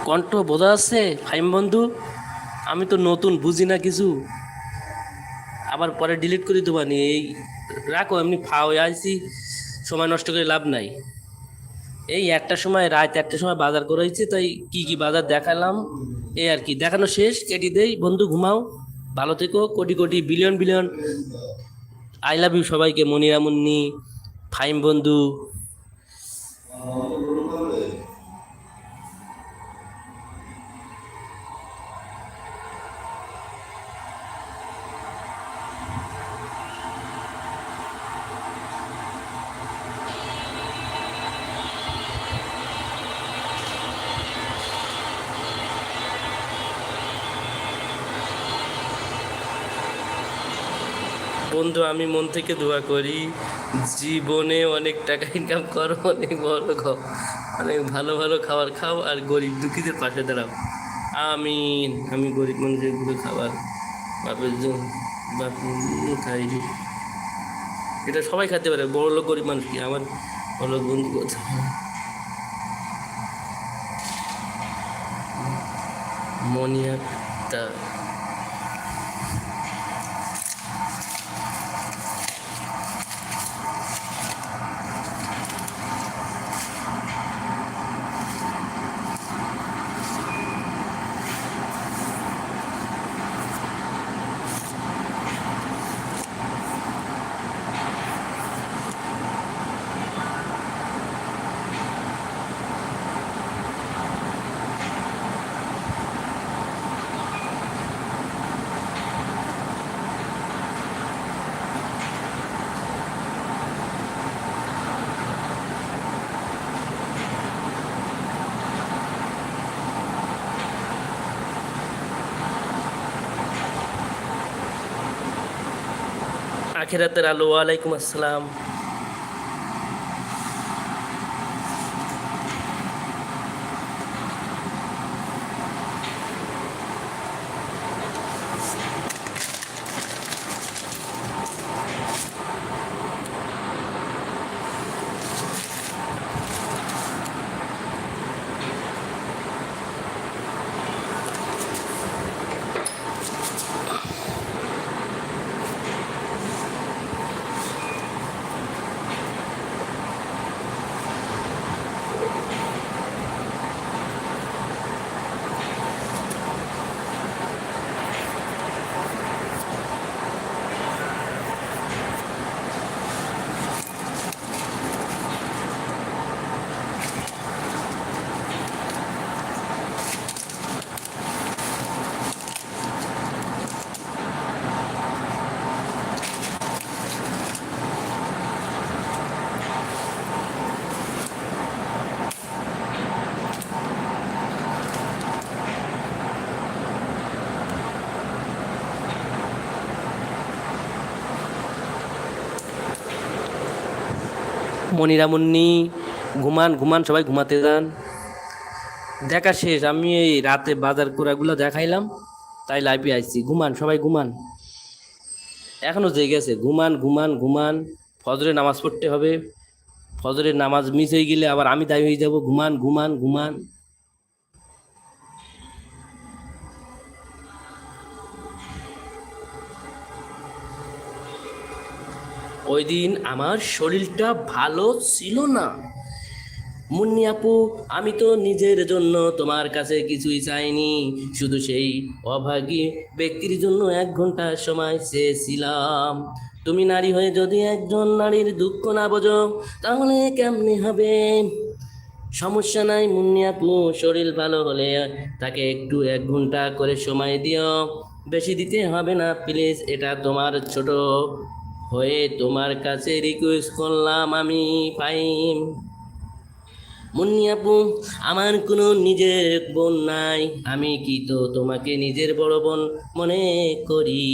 কণ্ঠ বোঝা যাচ্ছে ফাইম বন্ধু? আমি তো নতুন, বুঝি না কিছু, আবার পরে ডিলিট করে দেবো নি। এই রাখো, এমনি ফাও আইছি, সময় নষ্ট করে লাভ নাই। এই একটা সময়, রাত একটা সময় বাজার করে হয়েছে, তাই কি কি বাজার দেখালাম, এই আর কি। দেখানো শেষ, কেটে দেই বন্ধু, ঘুমাও, ভালো থেকো, crore crore billion billion I love you সবাইকে। মনিরা মুন্নি, ফাইম বন্ধু। বন্ধু, আমি মন থেকে দোয়া করি, জীবনে অনেক টাকা ইনকাম করো, অনেক বড় খাও, অনেক ভালো ভালো খাবার খাও, আর গরিব দুঃখীদের পাশে দাঁড়াও। আমিন। আমি গরিব মানুষের গুলো খাবার, বাপের জন্য, বাপ খাই, এটা সবাই খেতে পারে, বড় লোক গরিব মানুষ কি, আমার বড় লোক বন্ধু কথা। মনিয়াটা আখেরাতের আলো। ওয়ালাইকুম আসসালাম। মনিরা মুন্নি, ঘুমান ঘুমান, সবাই ঘুমাতে যান। দেখা শেষ, আমি এই রাতে বাজার কোরাগুলো দেখাইলাম, তাই লাইভে আইছি। ঘুমান সবাই, ঘুমান, এখনো জেগে গেছে। ঘুমান ঘুমান ঘুমান, ফজরের নামাজ পড়তে হবে, ফজরের নামাজ মিস হয়ে গেলে আবার আমি দায়ী হয়ে যাব। ঘুমান ঘুমান ঘুমান। ওই দিন আমার শরীরটা ভালো ছিল না মুন্নি আপু। আমি তো নিজের জন্য তোমার কাছে কিছুই চাইনি, শুধু সেই অভাগী ব্যক্তির জন্য 1 ঘন্টা সময় চেয়েছিলাম। তুমি নারী হয়ে যদি একজন নারীর দুঃখ না বোঝো, তাহলে কেমনে হবে? সমস্যা নাই মুন্নি আপু, শরীর ভালো হলে তাকে একটু 1 ঘন্টা করে সময় দিও, বেশি দিতে হবে না প্লিজ। এটা তোমার ছোট হয়ে তোমার কাছে রিকোয়েস্ট করলাম আমি, ফাইম। মুন্নি আপু, আমার কোনো নিজের বোন নাই, আমি কি তো তোমাকে নিজের বড় বোন মনে করি?